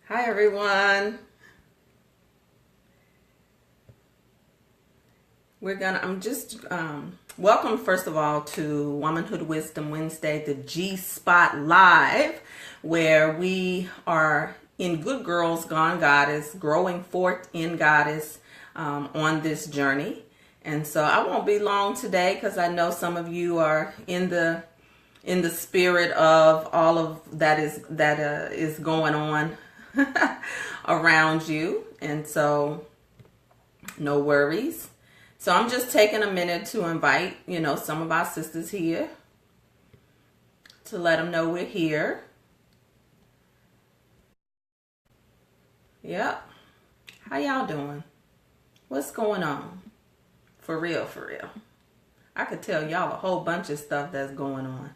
Hi everyone. Welcome first of all to Womanhood Wisdom Wednesday, the G-Spot Live, where we are in Good Girls Gone Goddess, growing forth in Goddess on this journey. And so I won't be long today because I know some of you are in the spirit of all of that is going on around you, and so no worries. So I'm just taking a minute to invite some of our sisters here to let them know we're here. Yep. How y'all doing? What's going on? For real. I could tell y'all a whole bunch of stuff that's going on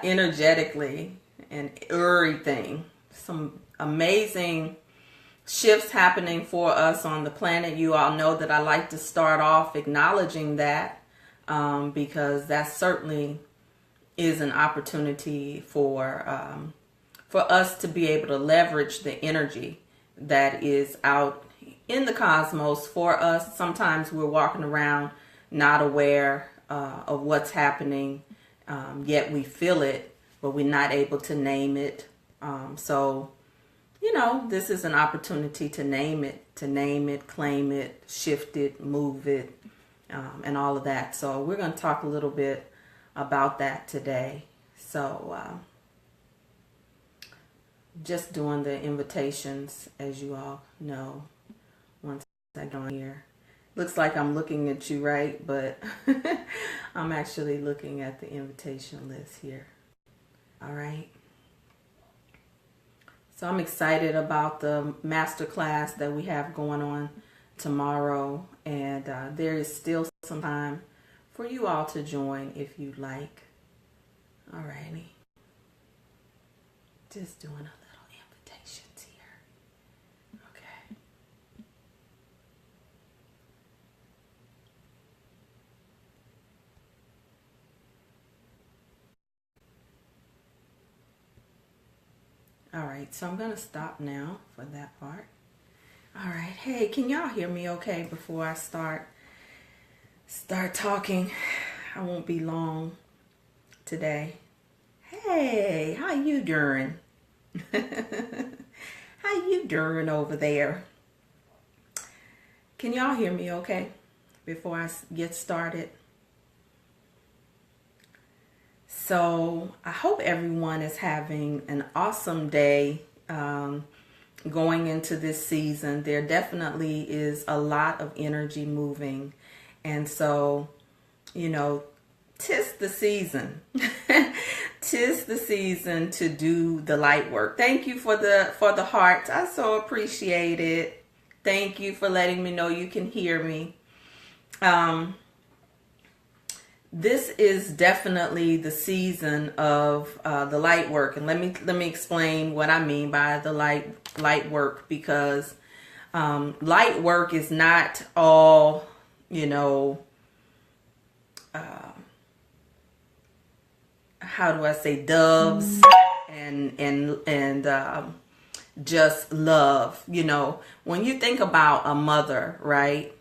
energetically and everything. Some amazing shifts happening for us on the planet. You all know that I like to start off acknowledging that because that certainly is an opportunity for us to be able to leverage the energy that is out in the cosmos for us. Sometimes we're walking around not aware of what's happening, yet we feel it, but we're not able to name it. So, this is an opportunity to name it, claim it, shift it, move it, and all of that. So we're going to talk a little bit about that today. So just doing the invitations, as you all know, once I go here. Looks like I'm looking at you, right? But I'm actually looking at the invitation list here. All right. So I'm excited about the masterclass that we have going on tomorrow. And there is still some time for you all to join if you'd like. All righty. Just doing a little invitations here. Okay. All right, so I'm going to stop now for that part. All right. Hey, can y'all hear me okay before I start talking? I won't be long today. Hey, how you doing? How you doing over there? Can y'all hear me okay before I get started? So I hope everyone is having an awesome day going into this season. There definitely is a lot of energy moving. And so, 'tis the season. 'Tis the season to do the light work. Thank you for the hearts. I so appreciate it. Thank you for letting me know you can hear me. This is definitely the season of the light work, and let me explain what I mean by the light work, because light work is not all how do I say, doves and just love. When you think about a mother, right?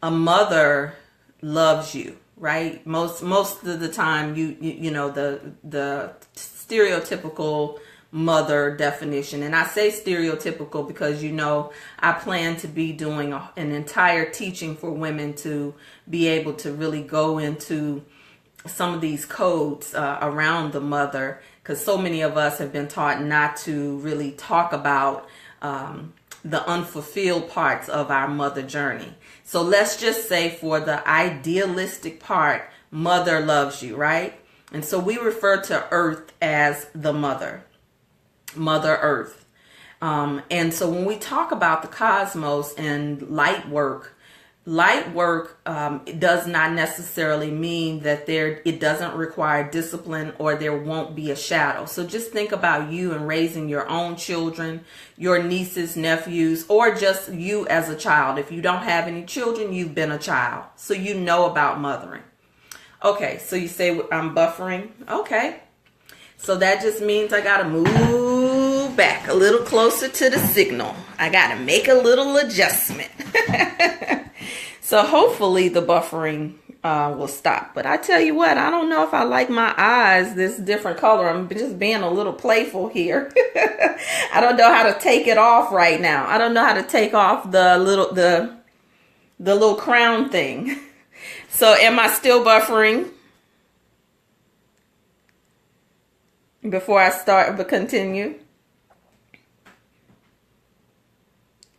A mother loves you. Right? Most of the time, the stereotypical mother definition, and I say stereotypical because I plan to be doing an entire teaching for women to be able to really go into some of these codes around the mother, because so many of us have been taught not to really talk about the unfulfilled parts of our mother journey. So let's just say for the idealistic part, mother loves you, right? And so we refer to Earth as the mother, Mother Earth. And so when we talk about the cosmos and light work it does not necessarily mean that it doesn't require discipline or there won't be a shadow. So just think about you and raising your own children, your nieces, nephews, or just you as a child. If you don't have any children, you've been a child, so you know about mothering. Okay, so you say I'm buffering. Okay, so that just means I gotta move back a little closer to the signal. I got to make a little adjustment. So hopefully the buffering will stop. But I tell you what, I don't know if I like my eyes this different color. I'm just being a little playful here. I don't know how to take it off right now. I don't know how to take off the little crown thing. So am I still buffering? Before I start, but continue.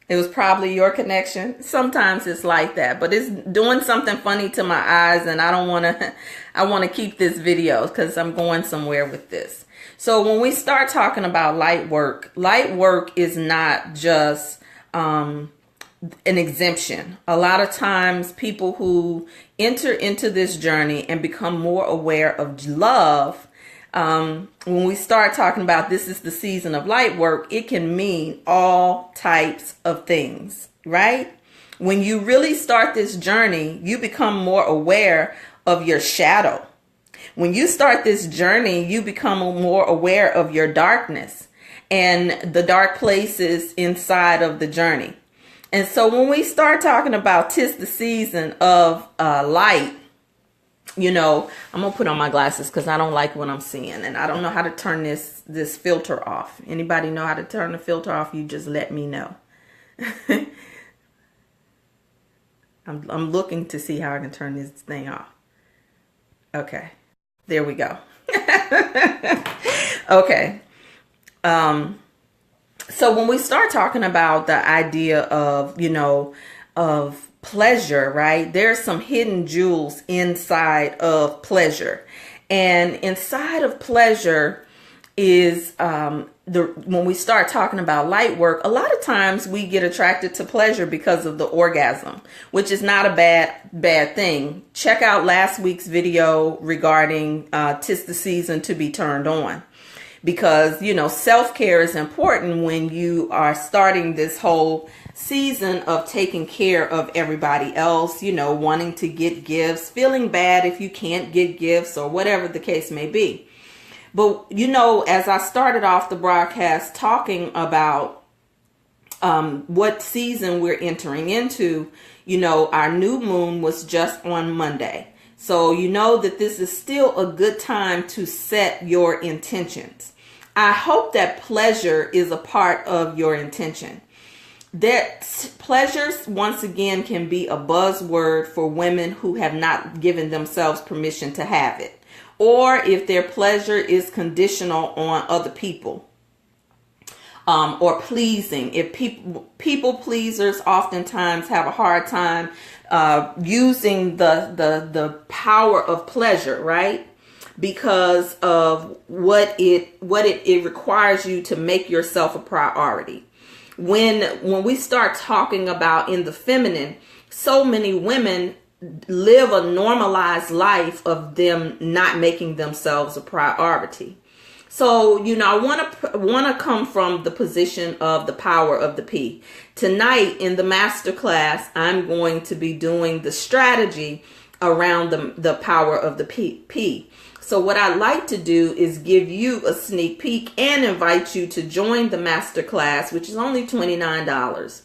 It was probably your connection. Sometimes it's like that, but it's doing something funny to my eyes, and I don't want to. I want to keep this video because I'm going somewhere with this. So when we start talking about light work is not just an exemption. A lot of times, people who enter into this journey and become more aware of love. When we start talking about this is the season of light work, it can mean all types of things, right? When you really start this journey, you become more aware of your shadow. When you start this journey, you become more aware of your darkness and the dark places inside of the journey. And so when we start talking about 'tis the season of light, you know, I'm going to put on my glasses because I don't like what I'm seeing. And I don't know how to turn this filter off. Anybody know how to turn the filter off? You just let me know. I'm looking to see how I can turn this thing off. Okay. There we go. Okay. So when we start talking about the idea of, you know, of pleasure, right? There's some hidden jewels inside of pleasure. And inside of pleasure is when we start talking about light work, a lot of times we get attracted to pleasure because of the orgasm, which is not a bad thing. Check out last week's video regarding 'tis the season to be turned on. Because, you know, self-care is important when you are starting this whole season of taking care of everybody else, you know, wanting to get gifts, feeling bad if you can't get gifts or whatever the case may be. But, you know, as I started off the broadcast talking about what season we're entering into, you know, our new moon was just on Monday. So you know that this is still a good time to set your intentions. I hope that pleasure is a part of your intention. That pleasures, once again, can be a buzzword for women who have not given themselves permission to have it. Or if their pleasure is conditional on other people. Or pleasing. If people pleasers oftentimes have a hard time using the power of pleasure, right? Because of what it requires you to make yourself a priority. When we start talking about in the feminine, so many women live a normalized life of them not making themselves a priority. So, you know, I want to come from the position of the power of the P. Tonight in the master class, I'm going to be doing the strategy around the power of the P. So what I'd like to do is give you a sneak peek and invite you to join the master class, which is only $29.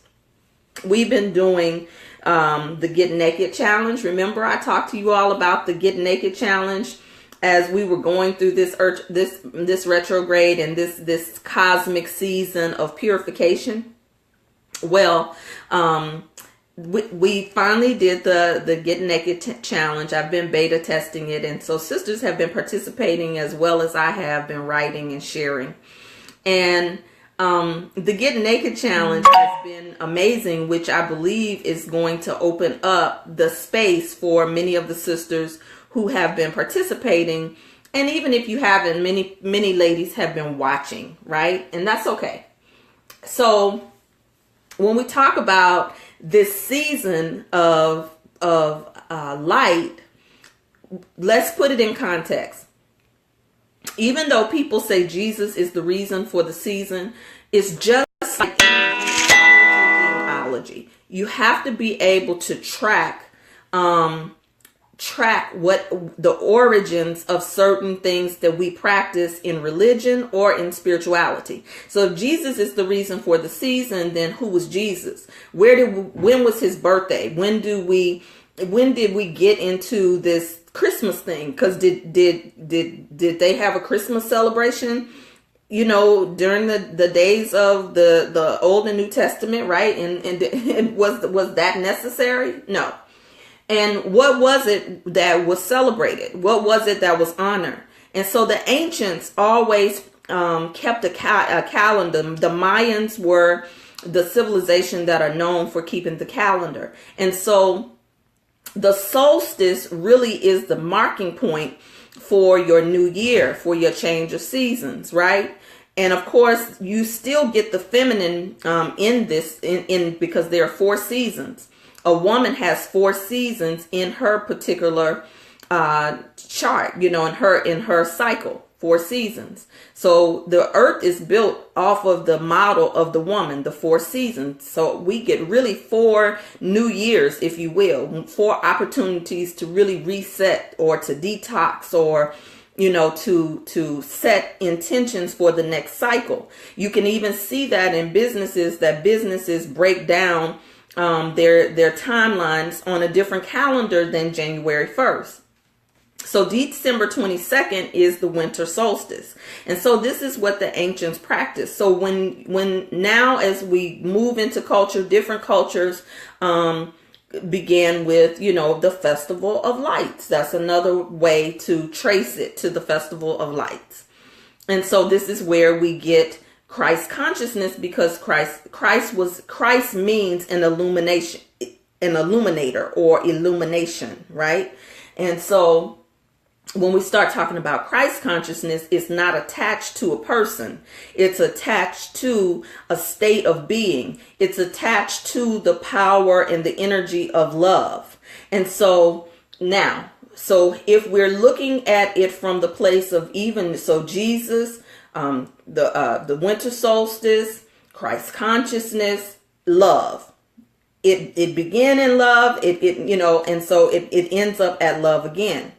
We've been doing the Get Naked Challenge. Remember, I talked to you all about the Get Naked Challenge as we were going through this retrograde and this cosmic season of purification. Well, we finally did the Get Naked Challenge. I've been beta testing it, and so sisters have been participating as well as I have been writing and sharing. And the Get Naked Challenge has been amazing, which I believe is going to open up the space for many of the sisters who have been participating. And even if you haven't, many ladies have been watching, right? And that's okay. So when we talk about this season of light, let's put it in context. Even though people say Jesus is the reason for the season, it's just like genealogy. You have to be able to track track what the origins of certain things that we practice in religion or in spirituality. So if Jesus is the reason for the season, then who was Jesus? When was his birthday? When did we get into this Christmas thing? Because did they have a Christmas celebration, during the days of the Old and New Testament, right? And was that necessary? No. And what was it that was celebrated? What was it that was honored? And so the ancients always kept a calendar. The Mayans were the civilization that are known for keeping the calendar. And so the solstice really is the marking point for your new year, for your change of seasons, right? And of course, you still get the feminine in this, because there are 4 seasons. A woman has 4 seasons in her particular chart, in her cycle, 4 seasons. So the earth is built off of the model of the woman, the 4 seasons. So we get really 4 new years, if you will, 4 opportunities to really reset or to detox or to set intentions for the next cycle. You can even see that in businesses, that businesses break down their timelines on a different calendar than January 1st. So December 22nd is the winter solstice. And so this is what the ancients practiced. So when now, as we move into culture, different cultures began with, the Festival of Lights. That's another way to trace it to the Festival of Lights. And so this is where we get Christ consciousness, because Christ means an illuminator or illumination, right? And so when we start talking about Christ consciousness, it's not attached to a person. It's attached to a state of being. It's attached to the power and the energy of love. And so now, if we're looking at it from the place of Jesus, the winter solstice, Christ consciousness, love. It began in love, and so it ends up at love again.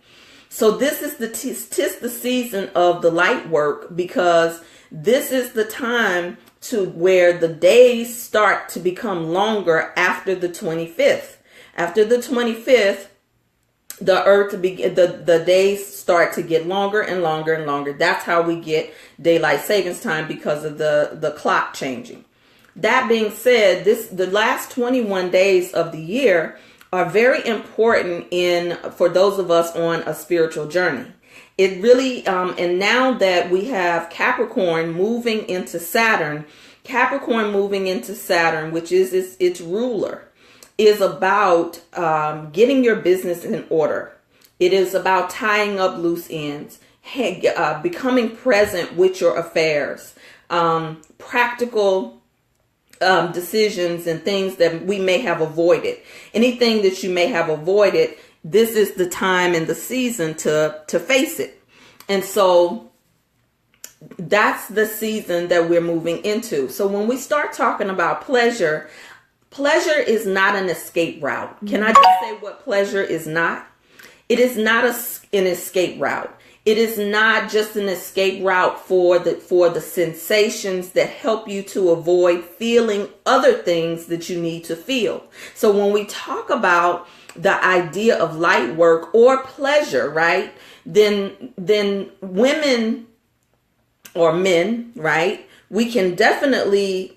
So this is the season of the light work, because this is the time to where the days start to become longer after the 25th. After the 25th, the days start to get longer and longer and longer. That's how we get daylight savings time, because of the clock changing. That being said, the last 21 days of the year are very important for those of us on a spiritual journey. It really, and now that we have Capricorn moving into Saturn, which is its ruler, is about getting your business in order. It is about tying up loose ends, becoming present with your affairs, practical decisions and things that we may have avoided. Anything that you may have avoided, this is the time and the season to face it. And so that's the season that we're moving into. So when we start talking about pleasure is not an escape route. Can I just say what pleasure is not? It is not an escape route. It is not just an escape route for the sensations that help you to avoid feeling other things that you need to feel. So when we talk about the idea of light work or pleasure, right, then women or men, right, we can definitely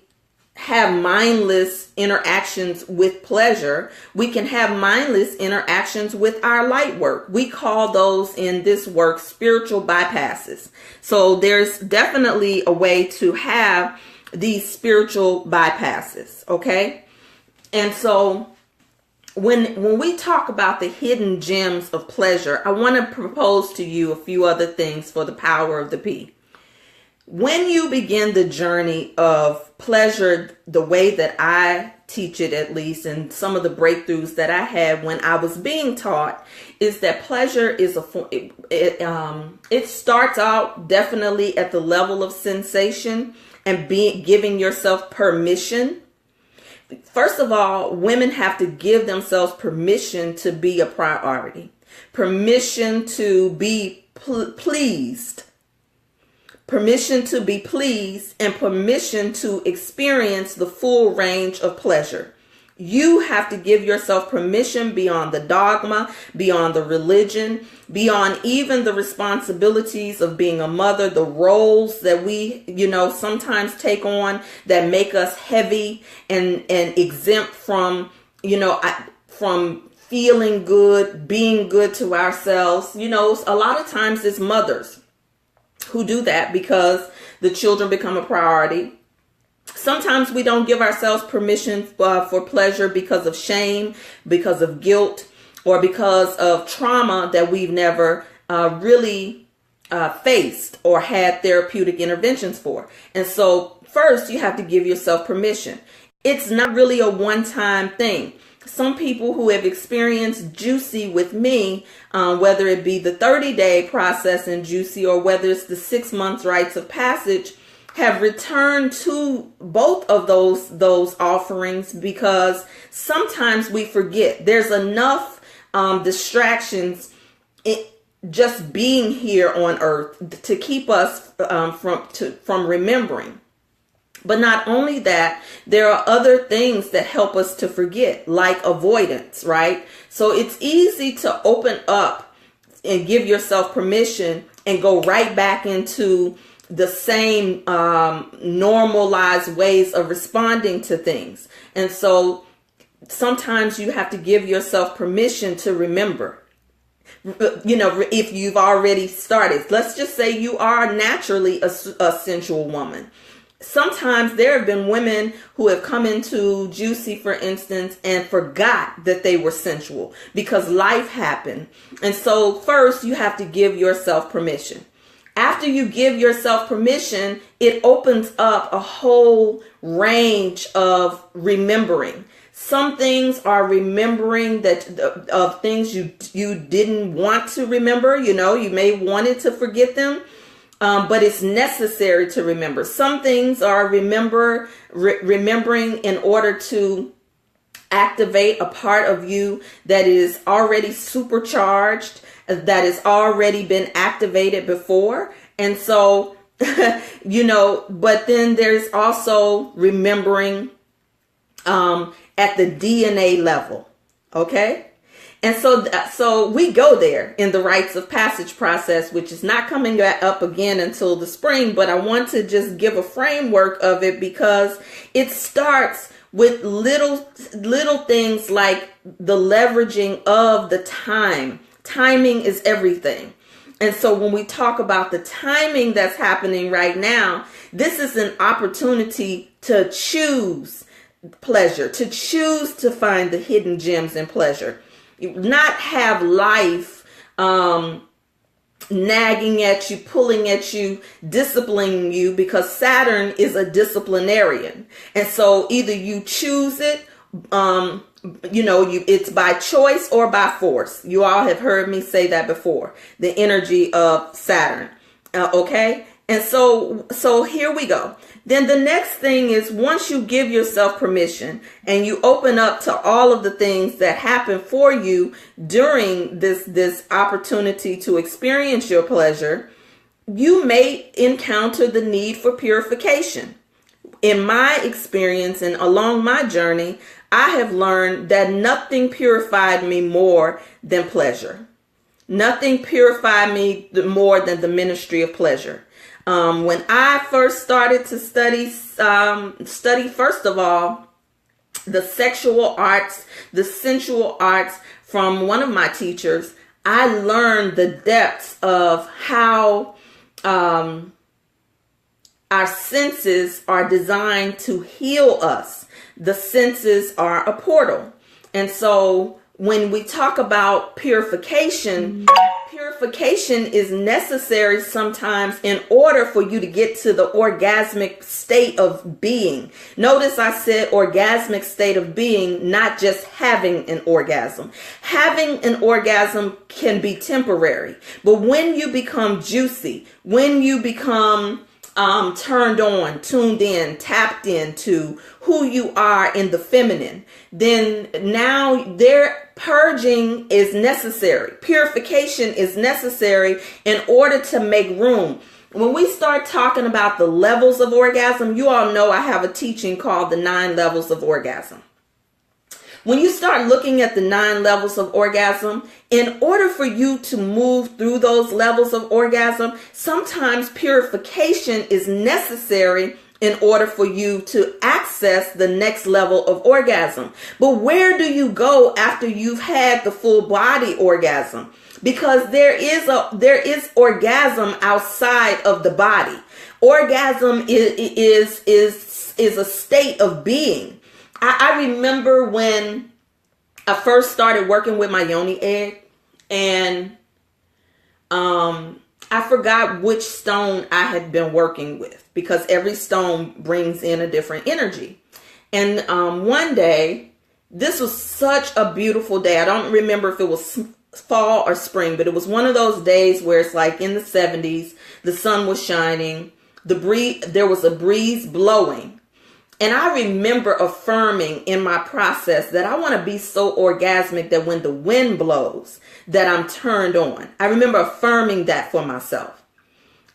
have mindless interactions with pleasure. We can have mindless interactions with our light work. We call those in this work spiritual bypasses. So there's definitely a way to have these spiritual bypasses, okay? And so when we talk about the hidden gems of pleasure, I want to propose to you a few other things for the power of the P. When you begin the journey of pleasure, the way that I teach it, at least, and some of the breakthroughs that I had when I was being taught, is that pleasure is it starts out definitely at the level of sensation and giving yourself permission. First of all, women have to give themselves permission to be a priority. permission to be pleased, permission to be pleased, and permission to experience the full range of pleasure. You have to give yourself permission beyond the dogma, beyond the religion, beyond even the responsibilities of being a mother, the roles that we, sometimes take on that make us heavy and exempt from, from feeling good, being good to ourselves. A lot of times it's mothers who do that because the children become a priority. Sometimes we don't give ourselves permission for pleasure because of shame, because of guilt, or because of trauma that we've never really faced or had therapeutic interventions for. And so first you have to give yourself permission. It's not really a one-time thing. Some people who have experienced Juicy with me, whether it be the 30-day process in Juicy or whether it's the 6 months rites of passage, have returned to both of those offerings because sometimes we forget. There's enough distractions just being here on earth to keep us from remembering. But not only that, there are other things that help us to forget, like avoidance, right? So it's easy to open up and give yourself permission and go right back into the same normalized ways of responding to things. And so sometimes you have to give yourself permission to remember. If you've already started, let's just say you are naturally a sensual woman. Sometimes there have been women who have come into Juicy, for instance, and forgot that they were sensual because life happened. And so first you have to give yourself permission. After you give yourself permission, it opens up a whole range of remembering. Some things are remembering of things you didn't want to remember. You may wanted to forget them, but it's necessary to remember. Some things are remembering in order to activate a part of you that is already supercharged, that has already been activated before. And so, but then there's also remembering at the DNA level. Okay. And so we go there in the rites of passage process, which is not coming up again until the spring. But I want to just give a framework of it because it starts with little things like the leveraging of the time. Timing is everything. And so when we talk about the timing that's happening right now, this is an opportunity to choose pleasure, to choose to find the hidden gems in pleasure, not have life nagging at you, pulling at you, disciplining you, because Saturn is a disciplinarian. And so either you choose it, it's by choice or by force. You all have heard me say that before, the energy of Saturn. Okay. And so here we go. Then the next thing is, once you give yourself permission and you open up to all of the things that happen for you during this opportunity to experience your pleasure, you may encounter the need for purification. In my experience and along my journey, I have learned that nothing purified me more than pleasure. Nothing purified me more than the ministry of pleasure. When I first started to study first of all, the sexual arts, the sensual arts from one of my teachers, I learned the depths of how our senses are designed to heal us. The senses are a portal. And so when we talk about purification, purification is necessary sometimes in order for you to get to the orgasmic state of being. Notice I said orgasmic state of being, not just having an orgasm. Having an orgasm can be temporary, but when you become juicy, when you become turned on, tuned in, tapped into who you are in the feminine, then now their purging is necessary. Purification is necessary in order to make room. When we start talking about the levels of orgasm, you all know I have a teaching called the 9 levels of orgasm. When you start looking at the 9 levels of orgasm, in order for you to move through those levels of orgasm, sometimes purification is necessary in order for you to access the next level of orgasm. But where do you go after you've had the full body orgasm? Because there is orgasm outside of the body. Orgasm is a state of being. I remember when I first started working with my yoni egg, and I forgot which stone I had been working with, because every stone brings in a different energy. And one day, this was such a beautiful day. I don't remember if it was fall or spring, but it was one of those days where it's like in the 70s, the sun was shining, there was a breeze blowing. And I remember affirming in my process that I want to be so orgasmic that when the wind blows, that I'm turned on. I remember affirming that for myself.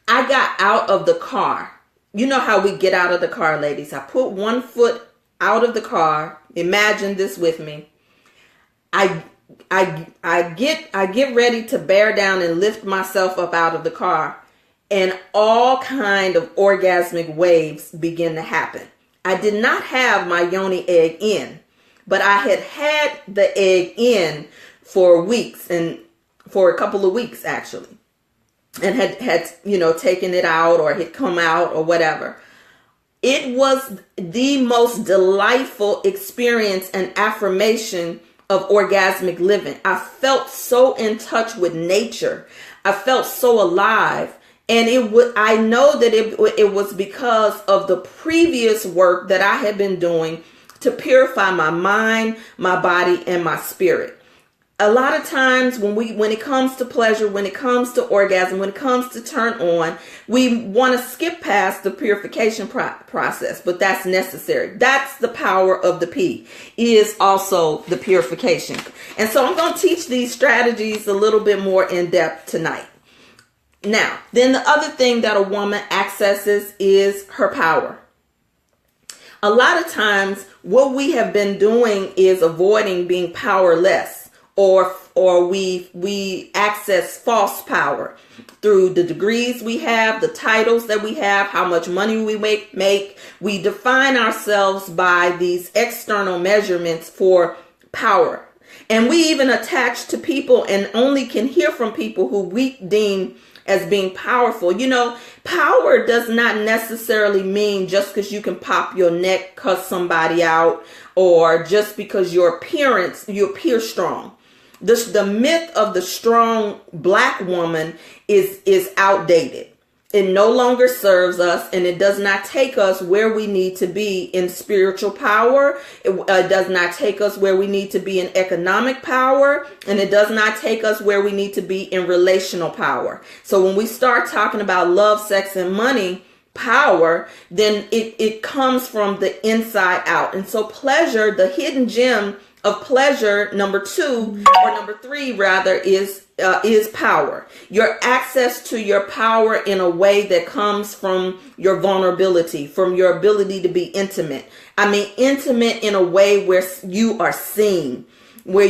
I got out of the car. You know how we get out of the car, ladies. I put one foot out of the car. Imagine this with me. I get ready to bear down and lift myself up out of the car, and all kind of orgasmic waves begin to happen. I did not have my yoni egg in, but I had the egg in for weeks, and for a couple of weeks actually, and had taken it out or had come out or whatever. It was the most delightful experience and affirmation of orgasmic living. I felt so in touch with nature. I felt so alive. And I know that it was because of the previous work that I had been doing to purify my mind, my body, and my spirit. A lot of times when it comes to pleasure, when it comes to orgasm, when it comes to turn on, we want to skip past the purification process, but that's necessary. That's the power of the P, is also the purification. And so I'm going to teach these strategies a little bit more in depth tonight. Now, then the other thing that a woman accesses is her power. A lot of times what we have been doing is avoiding being powerless, or we access false power through the degrees we have, the titles that we have, how much money we make. We define ourselves by these external measurements for power. And we even attach to people and only can hear from people who we deem as being powerful. You know, power does not necessarily mean just because you can pop your neck, cuss somebody out, or just because you appear strong. The myth of the strong black woman is outdated. It no longer serves us, and it does not take us where we need to be in spiritual power. It does not take us where we need to be in economic power, and it does not take us where we need to be in relational power. So when we start talking about love, sex, and money power, then it comes from the inside out. And so pleasure, the hidden gem of pleasure, number 3 rather, is power. Your access to your power in a way that comes from your vulnerability, from your ability to be intimate. I mean, intimate in a way where you are seen, where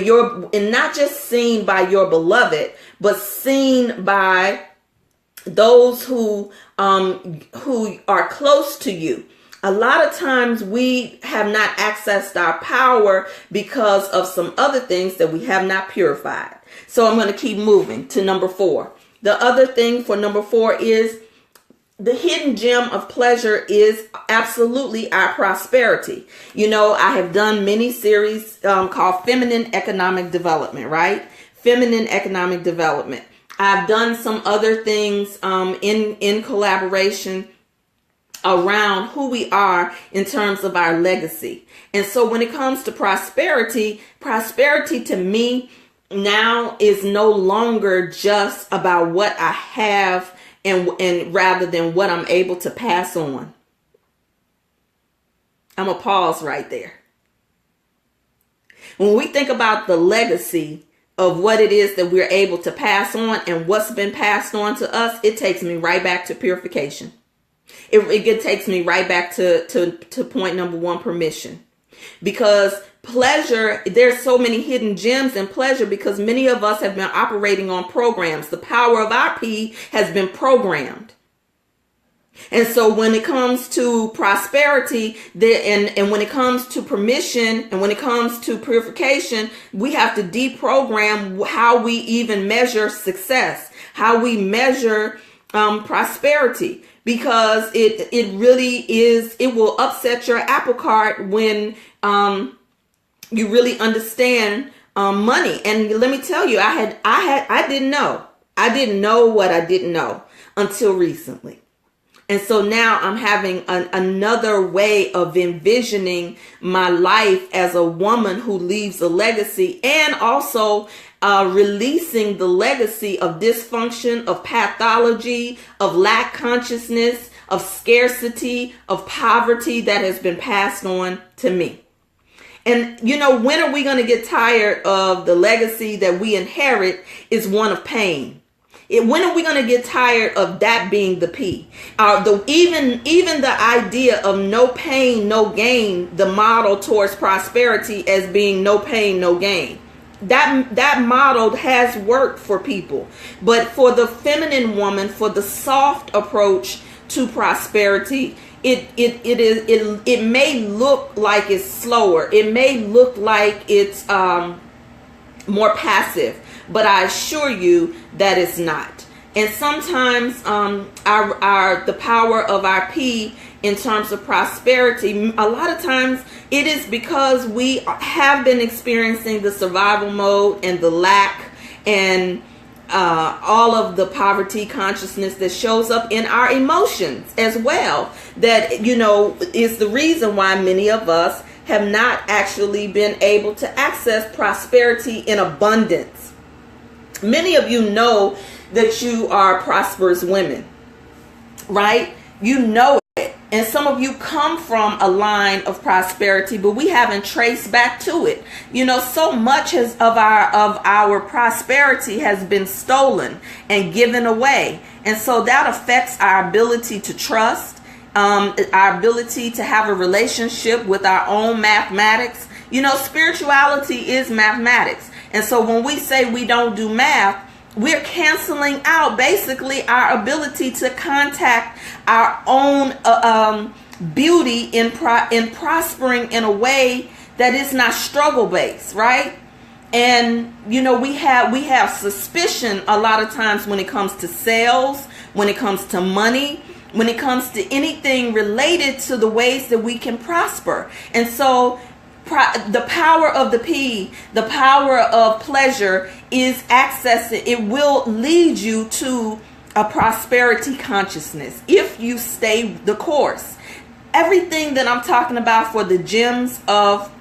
and not just seen by your beloved, but seen by those who are close to you. A lot of times we have not accessed our power because of some other things that we have not purified. So I'm going to keep moving to number 4. The other thing for number 4 is the hidden gem of pleasure is absolutely our prosperity. You know, I have done many series called Feminine Economic Development, right? Feminine Economic Development. I've done some other things in collaboration around who we are in terms of our legacy. And so when it comes to prosperity to me now is no longer just about what I have and rather than what I'm able to pass on. I'm going to pause right there. When we think about the legacy of what it is that we're able to pass on and what's been passed on to us, it takes me right back to purification. It takes me right back to point number one, permission. Because pleasure, there's so many hidden gems in pleasure because many of us have been operating on programs. The power of our P has been programmed. And so when it comes to prosperity and when it comes to permission and when it comes to purification, we have to deprogram how we even measure success, how we measure prosperity, because it really is, it will upset your apple cart when you really understand money. And let me tell you, I didn't know what I didn't know until recently. And so now I'm having another way of envisioning my life as a woman who leaves a legacy, and also releasing the legacy of dysfunction, of pathology, of lack consciousness, of scarcity, of poverty that has been passed on to me. And, you know, when are we going to get tired of the legacy that we inherit is one of pain? When are we going to get tired of that being the P? Even the idea of no pain, no gain, the model towards prosperity as being no pain, no gain. That model has worked for people. But for the feminine woman, for the soft approach to prosperity, it may look like it's slower. It may look like it's more passive. But I assure you that it's not. And sometimes the power of our P in terms of prosperity, a lot of times it is because we have been experiencing the survival mode and the lack and all of the poverty consciousness that shows up in our emotions as well. That, you know, is the reason why many of us have not actually been able to access prosperity in abundance. Many of you know that you are prosperous women, right? You know it. And some of you come from a line of prosperity, but we haven't traced back to it. You know, so much of our prosperity has been stolen and given away. And so that affects our ability to trust, our ability to have a relationship with our own mathematics. You know, spirituality is mathematics. And so when we say we don't do math, we're canceling out basically our ability to contact our own beauty in prospering in a way that is not struggle based, right? And you know, we have suspicion a lot of times when it comes to sales, when it comes to money, when it comes to anything related to the ways that we can prosper. And so the power of the P, the power of pleasure is accessing. It will lead you to a prosperity consciousness if you stay the course. Everything that I'm talking about for the gems of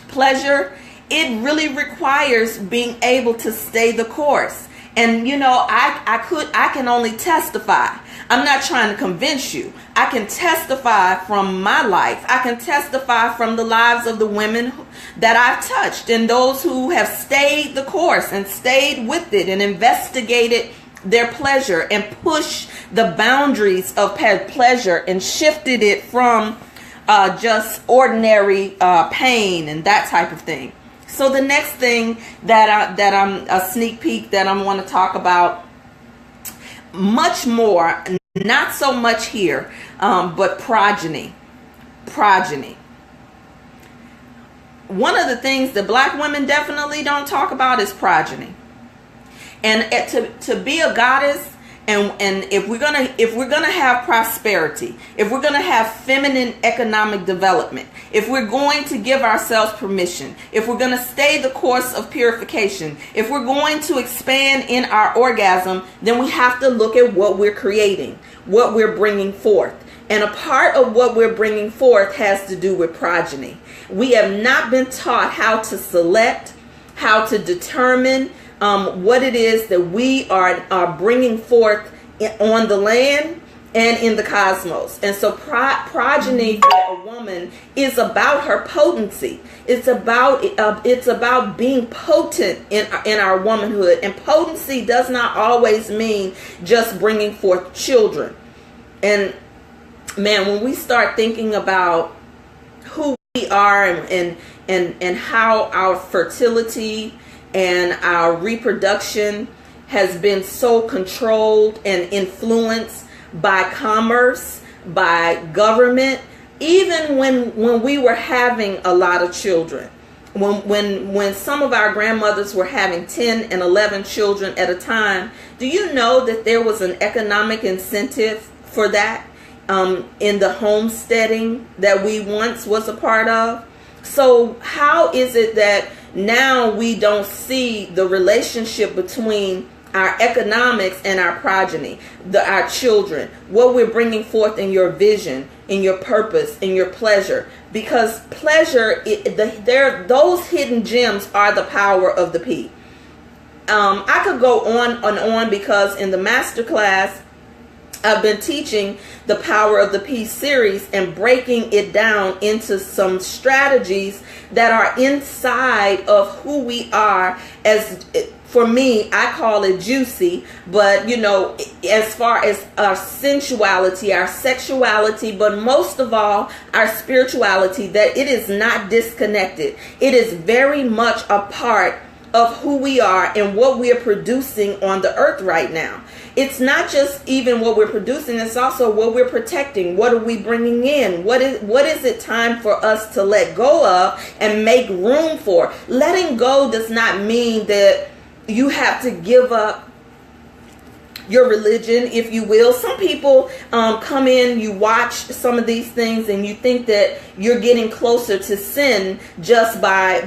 pleasure, it really requires being able to stay the course. And you know, I can only testify. I'm not trying to convince you. I can testify from my life. I can testify from the lives of the women that I've touched and those who have stayed the course and stayed with it and investigated their pleasure and pushed the boundaries of pleasure and shifted it from just ordinary pain and that type of thing. So the next thing that I'm a sneak peek that I want to talk about much more, not so much here, but progeny. One of the things that black women definitely don't talk about is progeny. And to be a goddess, and if we're gonna have prosperity, if we're gonna have feminine economic development, if we're going to give ourselves permission, if we're gonna stay the course of purification, if we're going to expand in our orgasm, then we have to look at what we're creating, what we're bringing forth. And a part of what we're bringing forth has to do with progeny. We have not been taught how to select, how to determine what it is that we are bringing forth on the land and in the cosmos. And so progeny for a woman is about her potency. It's about being potent in our womanhood. And potency does not always mean just bringing forth children. And man, when we start thinking about who we are and how our fertility and our reproduction has been so controlled and influenced by commerce, by government, even when we were having a lot of children, when some of our grandmothers were having 10 and 11 children at a time, do you know that there was an economic incentive for that in the homesteading that we once was a part of? So how is it that now we don't see the relationship between our economics and our progeny, our children, what we're bringing forth in your vision, in your purpose, in your pleasure? Because pleasure, those hidden gems are the power of the P. I could go on and on, because in the masterclass I've been teaching the Power of the P series and breaking it down into some strategies that are inside of who we are. As for me, I call it juicy, but you know, as far as our sensuality, our sexuality, but most of all our spirituality, that it is not disconnected. It is very much a part of who we are and what we are producing on the earth right now. It's not just even what we're producing, it's also what we're protecting. What are we bringing in? What is it time for us to let go of and make room for? Letting go does not mean that you have to give up your religion, if you will. Some people come in, you watch some of these things, and you think that you're getting closer to sin just by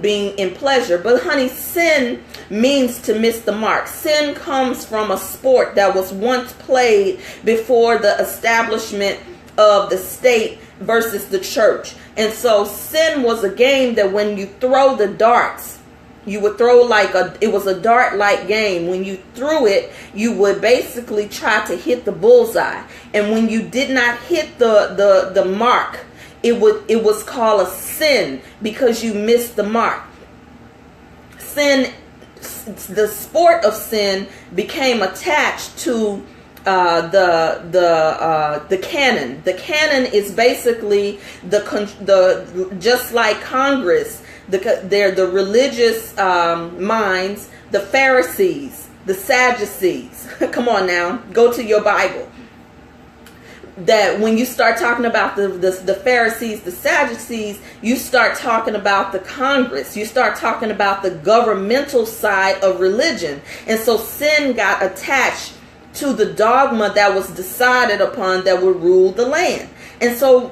being in pleasure. But honey, sin means to miss the mark. Sin comes from a sport that was once played before the establishment of the state versus the church. And so sin was a game that when you throw the darts, you would throw it was a dart-like game. When you threw it, you would basically try to hit the bullseye. And when you did not hit the mark, it was called a sin, because you missed the mark. Sin, the sport of sin, became attached to the canon. The canon is basically the just like Congress. They're the religious minds, the Pharisees, the Sadducees. Come on now, go to your Bible. That when you start talking about the Pharisees, the Sadducees, you start talking about the Congress. You start talking about the governmental side of religion. And so sin got attached to the dogma that was decided upon that would rule the land. And so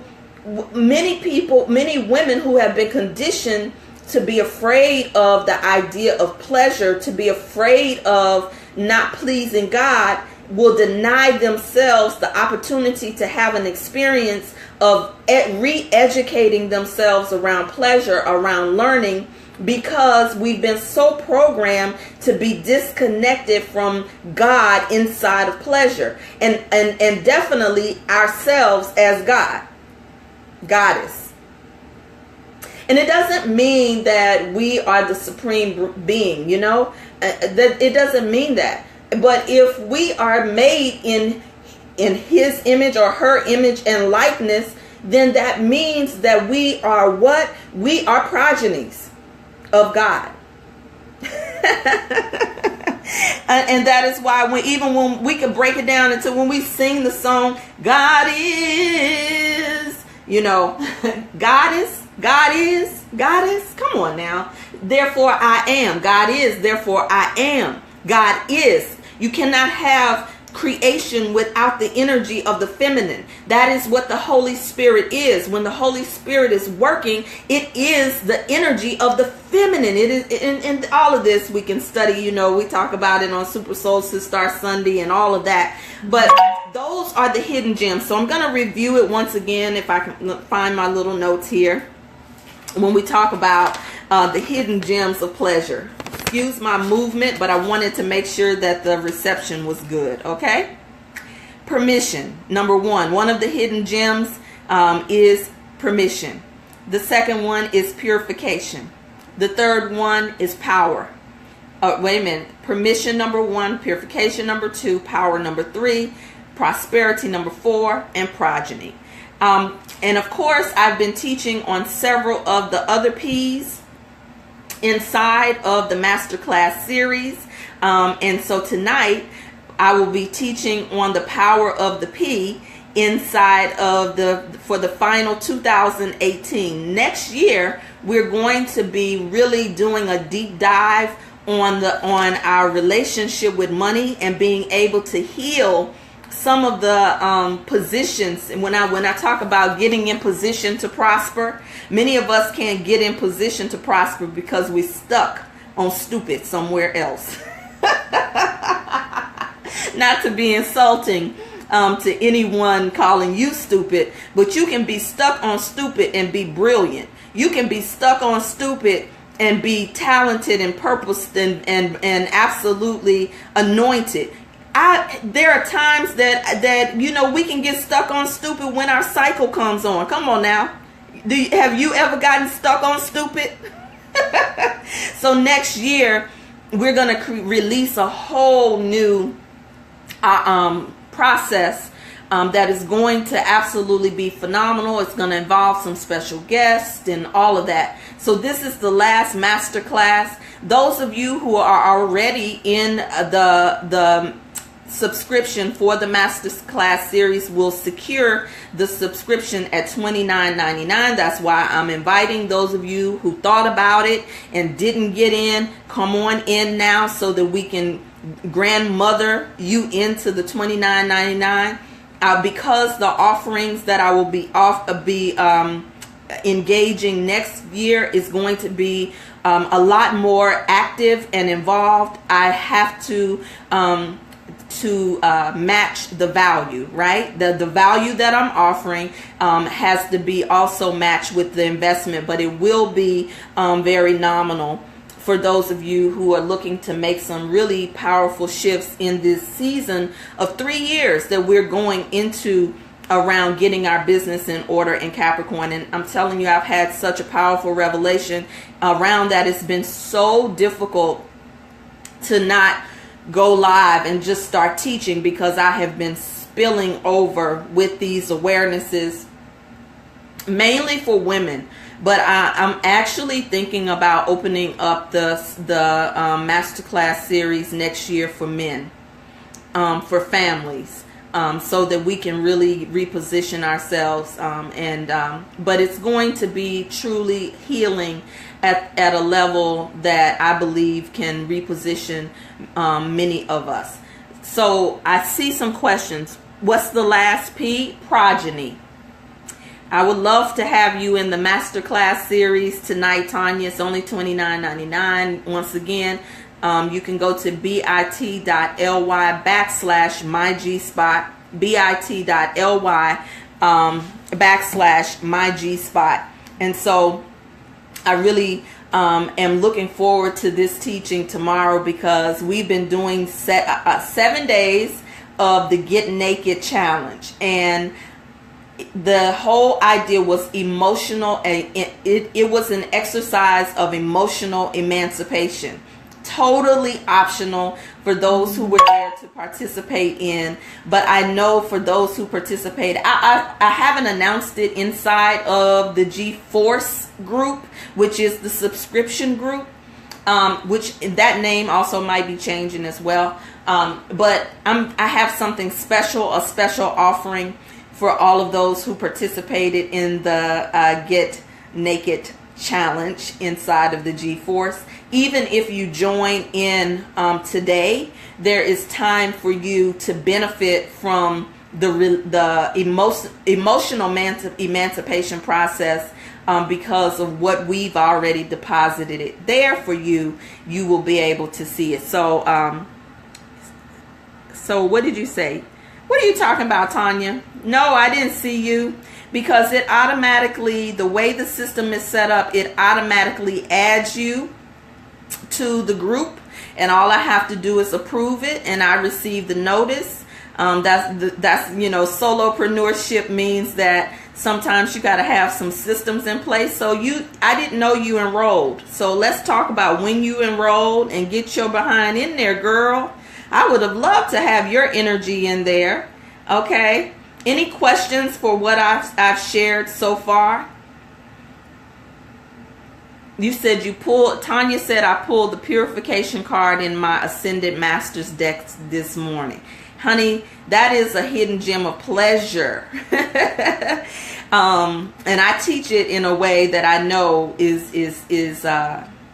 many women who have been conditioned to be afraid of the idea of pleasure, to be afraid of not pleasing God, will deny themselves the opportunity to have an experience of re-educating themselves around pleasure, around learning, because we've been so programmed to be disconnected from God inside of pleasure, and definitely ourselves as goddess. And it doesn't mean that we are the supreme being, you know, that it doesn't mean that. But if we are made in his image or her image and likeness, then that means that we are what? We are progenies of God. And that is why when we can break it down into when we sing the song, God is, you know, God is, come on now. Therefore I am. God is, therefore I am. God is. You cannot have creation without the energy of the feminine. That is what the Holy Spirit is. When the Holy Spirit is working, it is the energy of the feminine. It is, and all of this we can study, you know, we talk about it on Super Solstice, Star Sunday, and all of that. But those are the hidden gems. So I'm going to review it once again, if I can find my little notes here, when we talk about the hidden gems of pleasure. excuse my movement, but I wanted to make sure that the reception was good, okay? Permission, number one. One of the hidden gems is permission. The second one is purification. The third one is power. Wait a minute. Permission, number one. Purification, number two. Power, number three. Prosperity, number four. And progeny. And of course, I've been teaching on several of the other P's inside of the masterclass series. And so tonight, I will be teaching on the power of the P inside of for the final 2018. Next year, we're going to be really doing a deep dive on our relationship with money and being able to heal some of the positions. And when I talk about getting in position to prosper, many of us can't get in position to prosper because we're stuck on stupid somewhere else. Not to be insulting to anyone calling you stupid, but you can be stuck on stupid and be brilliant. You can be stuck on stupid and be talented and purposed and absolutely anointed. There are times that we can get stuck on stupid when our cycle comes on. Come on now. Have you ever gotten stuck on stupid? So next year, we're going to release a whole new process that is going to absolutely be phenomenal. It's going to involve some special guests and all of that. So this is the last masterclass. Those of you who are already in the subscription for the masterclass series will secure the subscription at $29.99. That's why I'm inviting those of you who thought about it and didn't get in. Come on in now so that we can grandmother you into the $29.99. Because the offerings that I will be engaging next year is going to be a lot more active and involved. I have to match the value, right? The value that I'm offering has to be also matched with the investment, but it will be very nominal for those of you who are looking to make some really powerful shifts in this season of 3 years that we're going into around getting our business in order in Capricorn. And I'm telling you, I've had such a powerful revelation around that. It's been so difficult to not go live and just start teaching because I have been spilling over with these awarenesses, mainly for women. But I'm actually thinking about opening up the masterclass series next year for men, for families, so that we can really reposition ourselves. But it's going to be truly healing at a level that I believe can reposition many of us. So I see some questions. What's the last P? Progeny. I would love to have you in the masterclass series tonight, Tanya. It's only $29.99. Once again, you can go to bit.ly/mygspot, bit.ly/mygspot. And so I really am looking forward to this teaching tomorrow because we've been doing 7 days of the Get Naked Challenge. And the whole idea was emotional. It was an exercise of emotional emancipation. Totally optional for those who were there to participate in. But I know for those who participate, I haven't announced it inside of the G-Force group, which is the subscription group, which that name also might be changing as well. But I have something special, a special offering for all of those who participated in the Get Naked Challenge inside of the G-Force. Even if you join in today, there is time for you to benefit from the emotional emancipation process because of what we've already deposited it there for you. You will be able to see it. So what did you say? What are you talking about, Tanya? No, I didn't see you, because it automatically, the way the system is set up, it automatically adds you to the group, and all I have to do is approve it, and I receive the notice. That's you know, solopreneurship means that sometimes you got to have some systems in place. So I didn't know you enrolled. So let's talk about when you enrolled and get your behind in there, girl. I would have loved to have your energy in there. Okay. Any questions for what I've shared so far? You said you pulled, Tanya said I pulled the Purification card in my Ascended Masters deck this morning. Honey, that is a hidden gem of pleasure. And I teach it in a way that I know is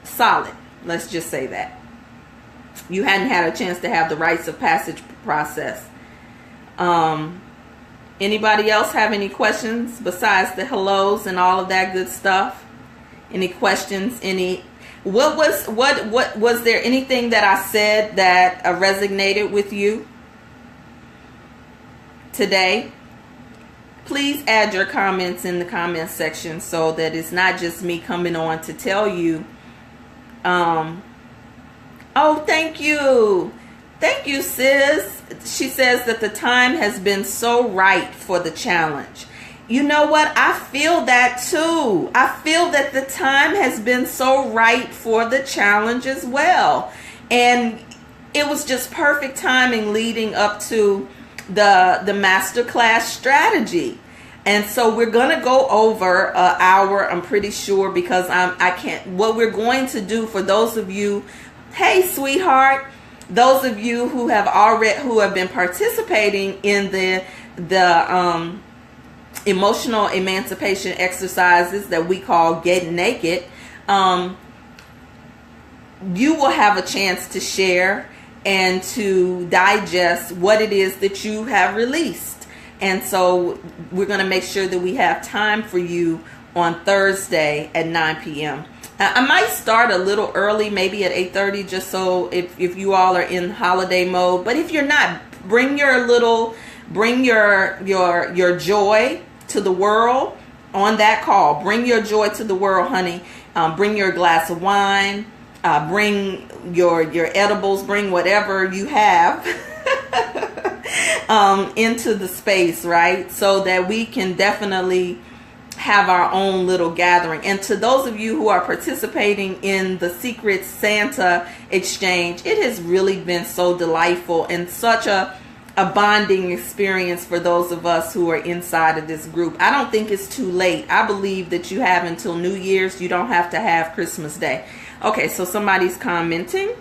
solid. Let's just say that. You hadn't had a chance to have the rites of passage process. Anybody else have any questions besides the hellos and all of that good stuff? Any questions? What was there anything that I said that resonated with you today? Please add your comments in the comment section so that it's not just me coming on to tell you. Oh, thank you. Thank you, sis. She says that the time has been so right for the challenge. You know what? I feel that too. I feel that the time has been so right for the challenge as well. And it was just perfect timing leading up to the masterclass strategy. And so we're going to go over an hour, I'm pretty sure, because I can't. What we're going to do for those of you, hey, sweetheart, those of you who have been participating in the emotional emancipation exercises that we call Getting Naked, you will have a chance to share and to digest what it is that you have released. And so we're going to make sure that we have time for you on Thursday at 9 p.m. I might start a little early, maybe at 8:30, just so if you all are in holiday mode. But if you're not, bring your joy to the world on that call. Bring your joy to the world, honey. Bring your glass of wine. Bring your edibles. Bring whatever you have into the space, right? So that we can definitely have our own little gathering. And to those of you who are participating in the Secret Santa exchange, it has really been so delightful and such a bonding experience for those of us who are inside of this group. I don't think it's too late. I believe that you have until New Year's. You don't have to have Christmas Day. Okay, so somebody's commenting.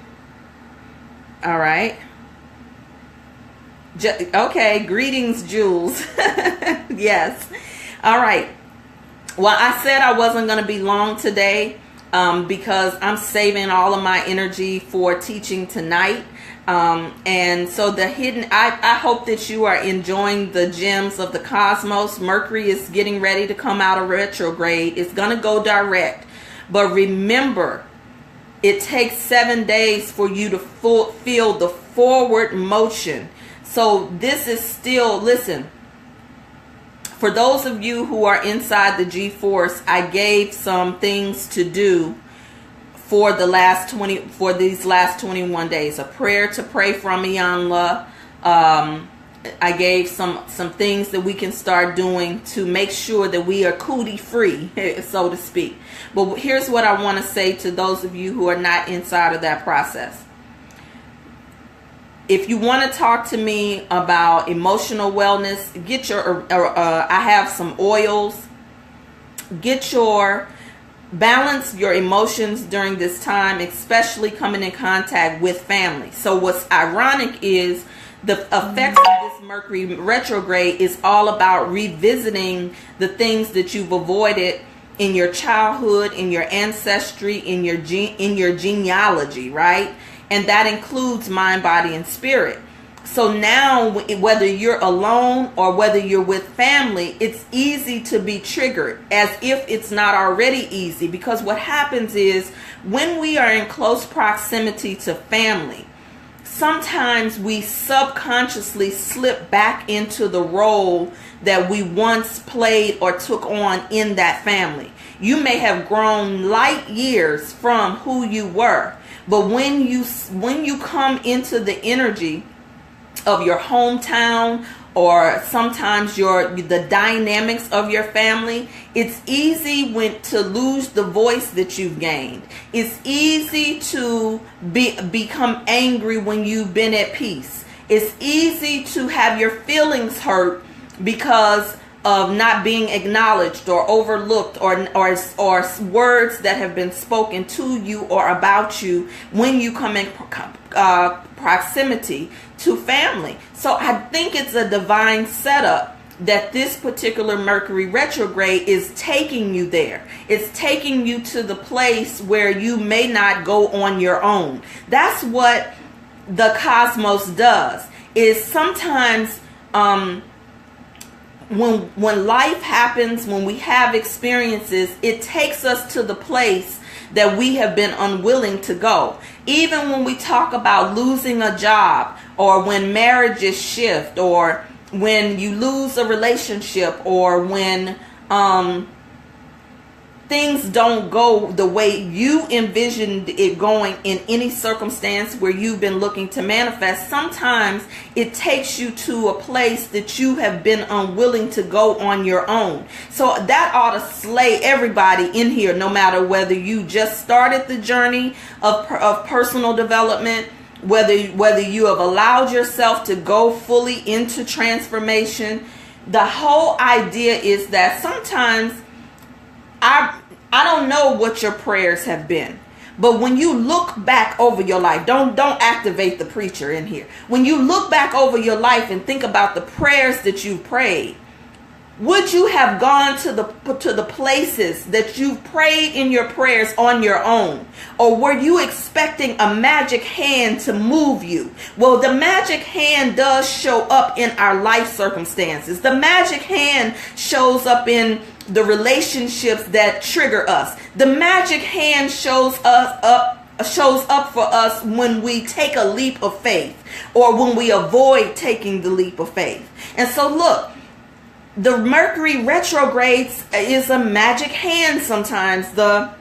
All right. Okay, greetings, Jules. Yes. All right. Well, I said I wasn't going to be long today because I'm saving all of my energy for teaching tonight. And so I hope that you are enjoying the gems of the cosmos. Mercury is getting ready to come out of retrograde. It's going to go direct. But remember, it takes 7 days for you to feel the forward motion. So this is still, listen, for those of you who are inside the G-Force, I gave some things to do for these last 21 days. A prayer to pray from Iyanla. I gave some things that we can start doing to make sure that we are cootie free, so to speak. But here's what I want to say to those of you who are not inside of that process. If you want to talk to me about emotional wellness, get I have some oils. Balance your emotions during this time, especially coming in contact with family. So what's ironic is the effects of this Mercury retrograde is all about revisiting the things that you've avoided in your childhood, in your ancestry, in your genealogy, right? And that includes mind, body, and spirit. So now, whether you're alone or whether you're with family, it's easy to be triggered, as if it's not already easy. Because what happens is, when we are in close proximity to family, sometimes we subconsciously slip back into the role that we once played or took on in that family. You may have grown light years from who you were, But when you come into the energy of your hometown, or sometimes the dynamics of your family, it's easy to lose the voice that you've gained. It's easy to become angry when you've been at peace. It's easy to have your feelings hurt because of not being acknowledged or overlooked, or words that have been spoken to you or about you when you come in proximity to family. So I think it's a divine setup that this particular Mercury retrograde is taking you there. It's taking you to the place where you may not go on your own. That's what the cosmos does. Is sometimes when life happens, when we have experiences, it takes us to the place that we have been unwilling to go. Even when we talk about losing a job, or when marriages shift, or when you lose a relationship, or when things don't go the way you envisioned it going in any circumstance where you've been looking to manifest, sometimes it takes you to a place that you have been unwilling to go on your own. So that ought to slay everybody in here, no matter whether you just started the journey of personal development, whether you have allowed yourself to go fully into transformation. The whole idea is that sometimes I don't know what your prayers have been, but when you look back over your life, don't activate the preacher in here. When you look back over your life and think about the prayers that you've prayed, would you have gone to the places that you've prayed in your prayers on your own? Or were you expecting a magic hand to move you? Well, the magic hand does show up in our life circumstances. The magic hand shows up in the relationships that trigger us. The magic hand shows up for us when we take a leap of faith, or when we avoid taking the leap of faith. And so look, the Mercury retrograde is a magic hand sometimes. The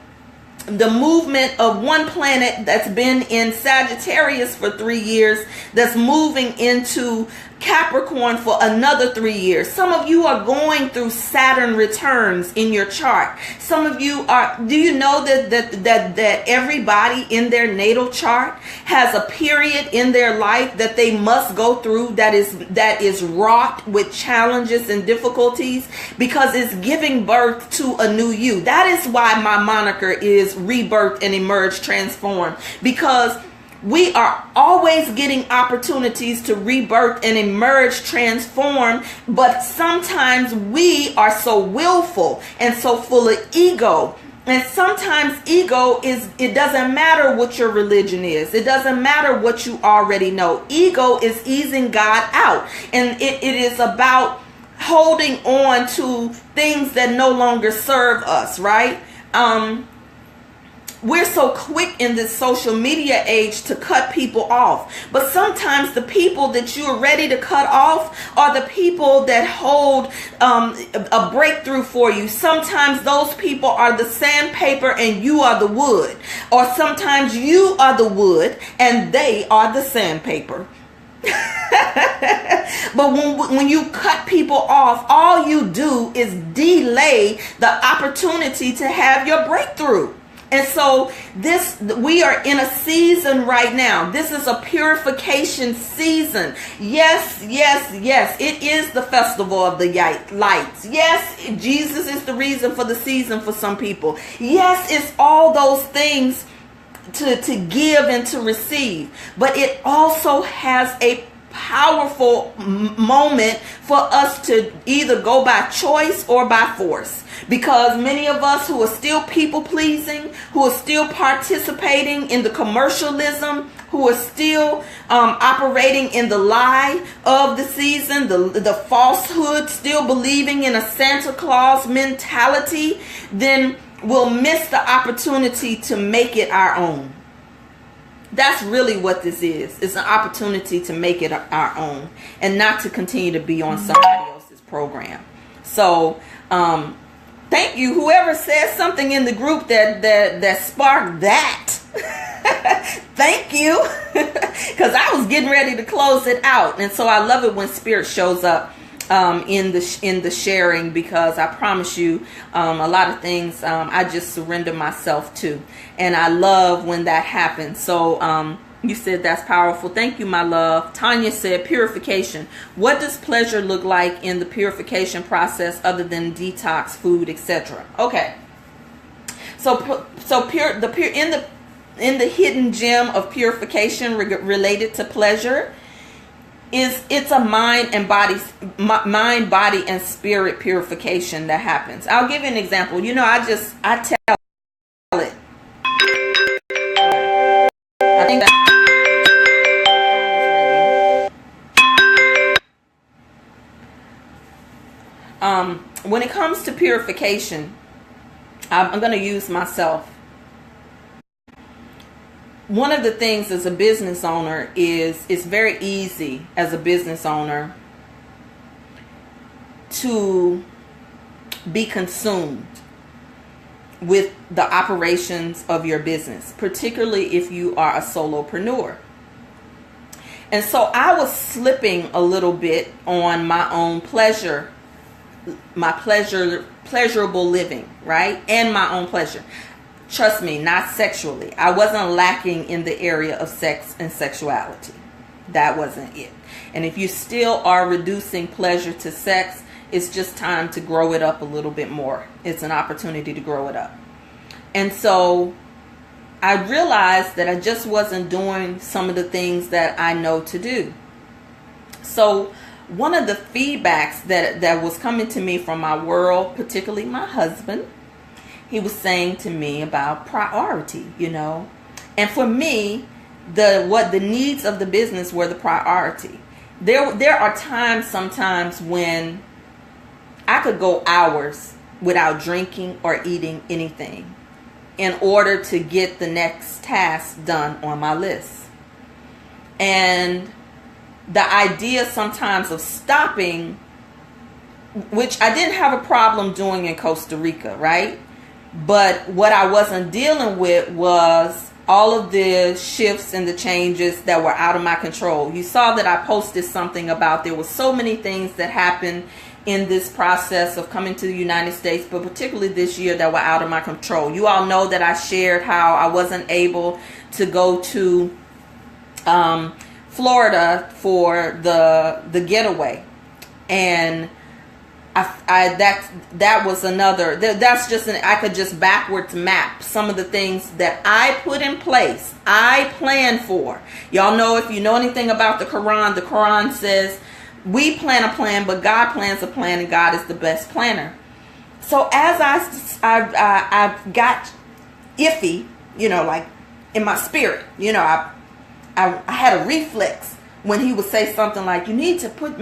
movement of one planet that's been in Sagittarius for 3 years, that's moving into Capricorn for another 3 years. Some of you are going through Saturn returns in your chart. Some of you are, do you know that everybody in their natal chart has a period in their life that they must go through that is wrought with challenges and difficulties, because it's giving birth to a new you. That is why my moniker is Rebirth and Emerge Transform, because we are always getting opportunities to rebirth and emerge, transform, but sometimes we are so willful and so full of ego. And sometimes ego it doesn't matter what your religion is. It doesn't matter what you already know. Ego is easing God out. And it is about holding on to things that no longer serve us, right? We're so quick in this social media age to cut people off. But sometimes the people that you are ready to cut off are the people that hold a breakthrough for you. Sometimes those people are the sandpaper and you are the wood. Or sometimes you are the wood and they are the sandpaper. But when you cut people off, all you do is delay the opportunity to have your breakthrough. And so we are in a season right now. This is a purification season. Yes, yes, yes. It is the festival of the lights. Yes, Jesus is the reason for the season for some people. Yes, it's all those things to give and to receive. But it also has a powerful moment for us to either go by choice or by force. Because many of us who are still people pleasing, who are still participating in the commercialism, who are still operating in the lie of the season, the falsehood, still believing in a Santa Claus mentality, then we'll miss the opportunity to make it our own. That's really what this is. It's an opportunity to make it our own and not to continue to be on somebody else's program. So, thank you. Whoever said something in the group that sparked that. Thank you. Because I was getting ready to close it out. And so I love it when Spirit shows up in the sharing, because I promise you a lot of things I just surrender myself to. And I love when that happens. So you said that's powerful. Thank you, my love. Tanya said purification. What does pleasure look like in the purification process other than detox, food, etc.? Okay. So in the hidden gem of purification related to pleasure is it's a mind, body, and spirit purification that happens. I'll give you an example. You know, I tell it. I think that when it comes to purification, I'm going to use myself. One of the things as a business owner is it's very easy as a business owner to be consumed with the operations of your business, particularly if you are a solopreneur. And so I was slipping a little bit on my own pleasure, pleasurable living, right? And my own pleasure. Trust me, not sexually. I wasn't lacking in the area of sex and sexuality. That wasn't it. And if you still are reducing pleasure to sex, it's just time to grow it up a little bit more. It's an opportunity to grow it up. And so I realized that I just wasn't doing some of the things that I know to do. So one of the feedbacks that was coming to me from my world, particularly my husband, he was saying to me about priority, you know. And for me, the needs of the business were the priority. There are times sometimes when I could go hours without drinking or eating anything in order to get the next task done on my list. And the idea sometimes of stopping, which I didn't have a problem doing in Costa Rica, right? But what I wasn't dealing with was all of the shifts and the changes that were out of my control. You saw that I posted something about there were so many things that happened in this process of coming to the United States, but particularly this year, that were out of my control. You all know that I shared how I wasn't able to go to Florida for the getaway, and that was another. That's just I could just backwards map some of the things that I put in place. I planned for. Y'all know, if you know anything about the Quran says we plan a plan, but God plans a plan, and God is the best planner. So as I got iffy, you know, like in my spirit, you know, I had a reflex when he would say something like, "You need to put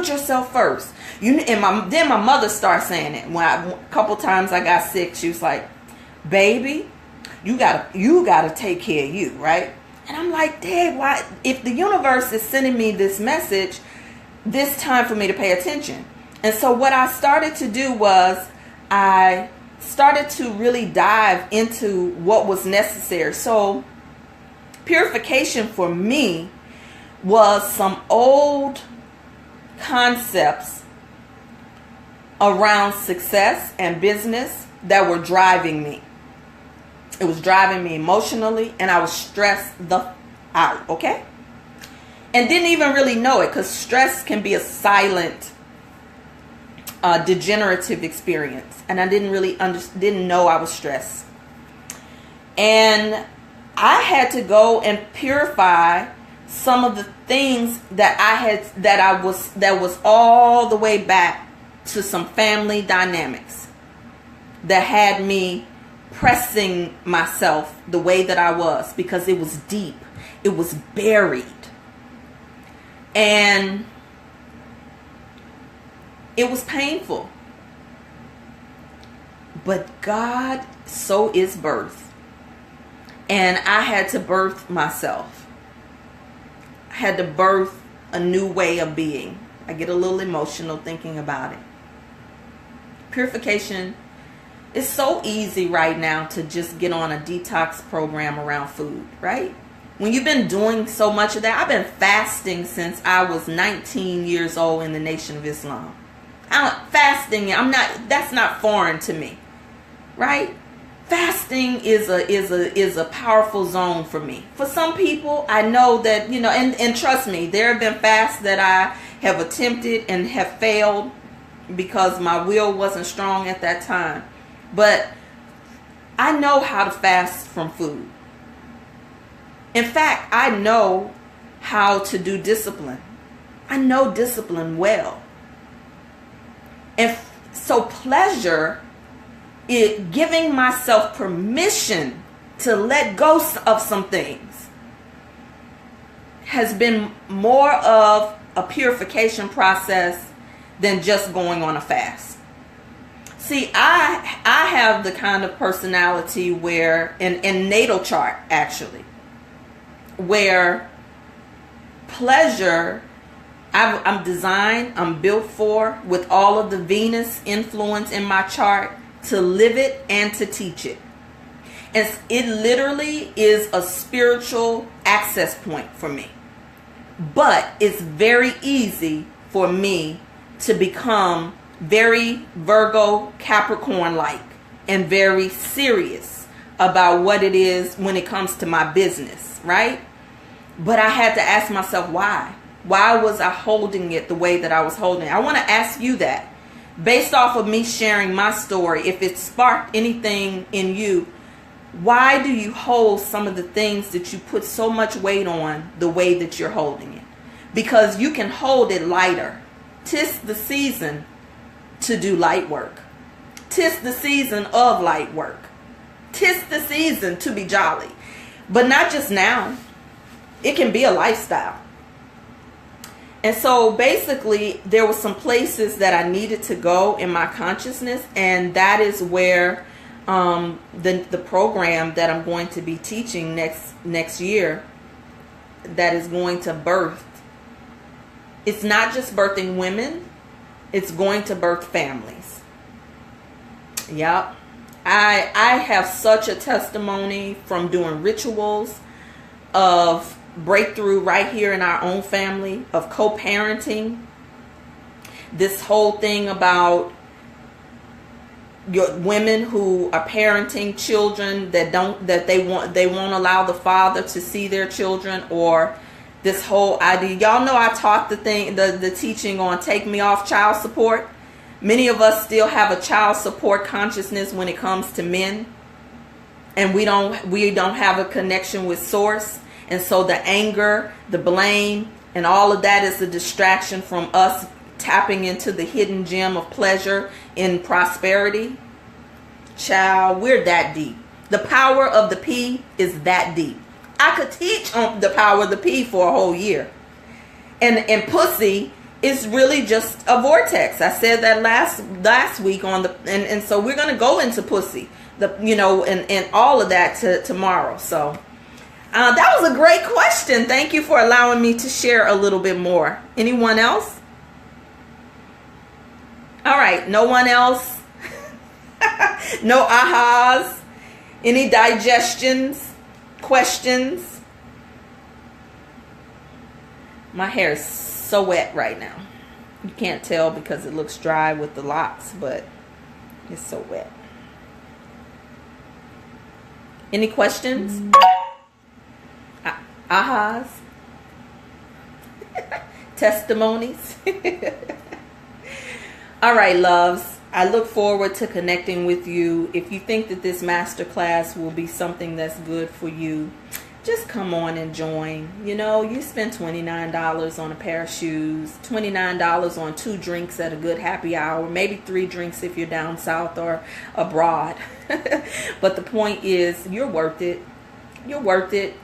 yourself first." Then my mother started saying it. A couple times I got sick, she was like, "Baby, you gotta take care of you, right?" And I'm like, "Dad, why? If the universe is sending me this message, this time for me to pay attention." And so what I started to do was I started to really dive into what was necessary. So purification for me was some old concepts around success and business that were driving me. It was driving me emotionally, and I was stressed out, okay? And didn't even really know it, because stress can be a silent, degenerative experience. And I didn't know I was stressed. And I had to go and purify some of the things that was all the way back to some family dynamics that had me pressing myself the way that I was, because it was deep. It was buried. And it was painful. But God, so is birth. And I had to birth myself. I had to birth a new way of being. I get a little emotional thinking about it. Purification is so easy right now to just get on a detox program around food, right? when you've been doing so much of that, I've been fasting since I was 19 years old in the Nation of Islam. Fasting, that's not foreign to me, right? Fasting is a powerful zone for me. For some people, I know that, and trust me, there have been fasts that I have attempted and have failed because my will wasn't strong at that time. But I know how to fast from food. In fact, I know how to do discipline. I know discipline well. And so pleasure, giving myself permission to let go of some things, has been more of a purification process than just going on a fast. See, I have the kind of personality where, in natal chart actually, where pleasure, I'm designed, I'm built for, with all of the Venus influence in my chart, to live it and to teach it. And it literally is a spiritual access point for me. But it's very easy for me to become very Virgo, Capricorn-like and very serious about what it is when it comes to my business, right? But I had to ask myself why. Why was I holding it the way that I was holding it? I want to ask you that. Based off of me sharing my story, if it sparked anything in you, why do you hold some of the things that you put so much weight on the way that you're holding it? Because you can hold it lighter. 'Tis the season to do light work. 'Tis the season of light work. 'Tis the season to be jolly. But not just now. It can be a lifestyle. And so basically, there were some places that I needed to go in my consciousness, and that is where the program that I'm going to be teaching next year, that is going to birth. It's not just birthing women, it's going to birth families. Yep. I have such a testimony from doing rituals of breakthrough right here in our own family, of co-parenting. This whole thing about your women who are parenting children that won't allow the father to see their children, or this whole idea. Y'all know I taught the teaching on Take Me Off Child Support. Many of us still have a child support consciousness when it comes to men, and we don't have a connection with source. And so the anger, the blame, and all of that is a distraction from us tapping into the hidden gem of pleasure in prosperity. Child, we're that deep. The power of the P is that deep. I could teach on the power of the P for a whole year. And pussy is really just a vortex. I said that last week and so we're gonna go into pussy, and all of that tomorrow. So. That was a great question. Thank you for allowing me to share a little bit more. Anyone else? All right. No one else? No ahas? Any digestions? Questions? My hair is so wet right now. You can't tell because it looks dry with the locks, but it's so wet. Any questions? Ahas, testimonies. All right, loves, I look forward to connecting with you. If you think that this masterclass will be something that's good for you, just come on and join. You spend $29 on a pair of shoes, $29 on 2 drinks at a good happy hour, maybe 3 drinks if you're down south or abroad. But the point is, you're worth it. You're worth it.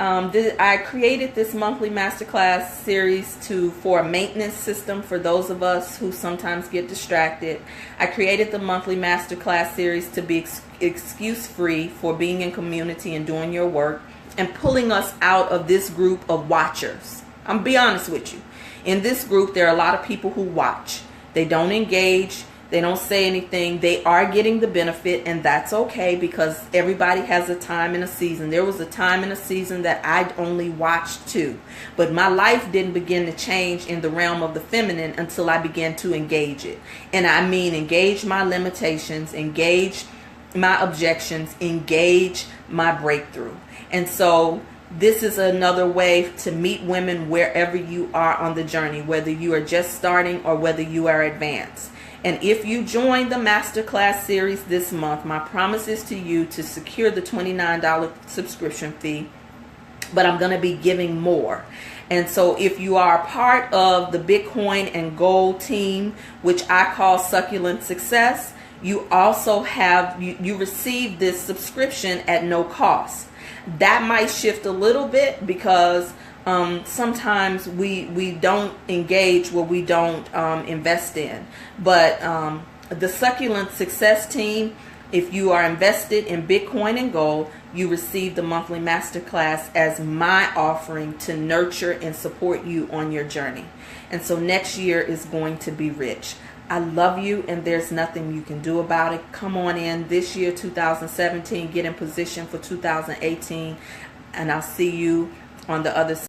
I created this monthly masterclass series for a maintenance system for those of us who sometimes get distracted. I created the monthly masterclass series to be excuse-free for being in community and doing your work and pulling us out of this group of watchers. I'm be honest with you. In this group, there are a lot of people who watch. They don't engage. They don't say anything. They are getting the benefit, and that's okay, because everybody has a time and a season. There was a time and a season that I only watched too, but my life didn't begin to change in the realm of the feminine until I began to engage it. And I mean engage my limitations, engage my objections, engage my breakthrough. And so this is another way to meet women wherever you are on the journey, whether you are just starting or whether you are advanced. And if you join the masterclass series this month, my promise is to you to secure the $29 subscription fee, but I'm going to be giving more. And so if you are a part of the Bitcoin and Gold team, which I call Succulent Success, you also have, you receive this subscription at no cost. That might shift a little bit because sometimes we don't engage what we don't invest in. But the Succulent Success team, if you are invested in Bitcoin and gold, you receive the monthly masterclass as my offering to nurture and support you on your journey. And so next year is going to be rich. I love you, and there's nothing you can do about it. Come on in this year, 2017, get in position for 2018, and I'll see you on the other side.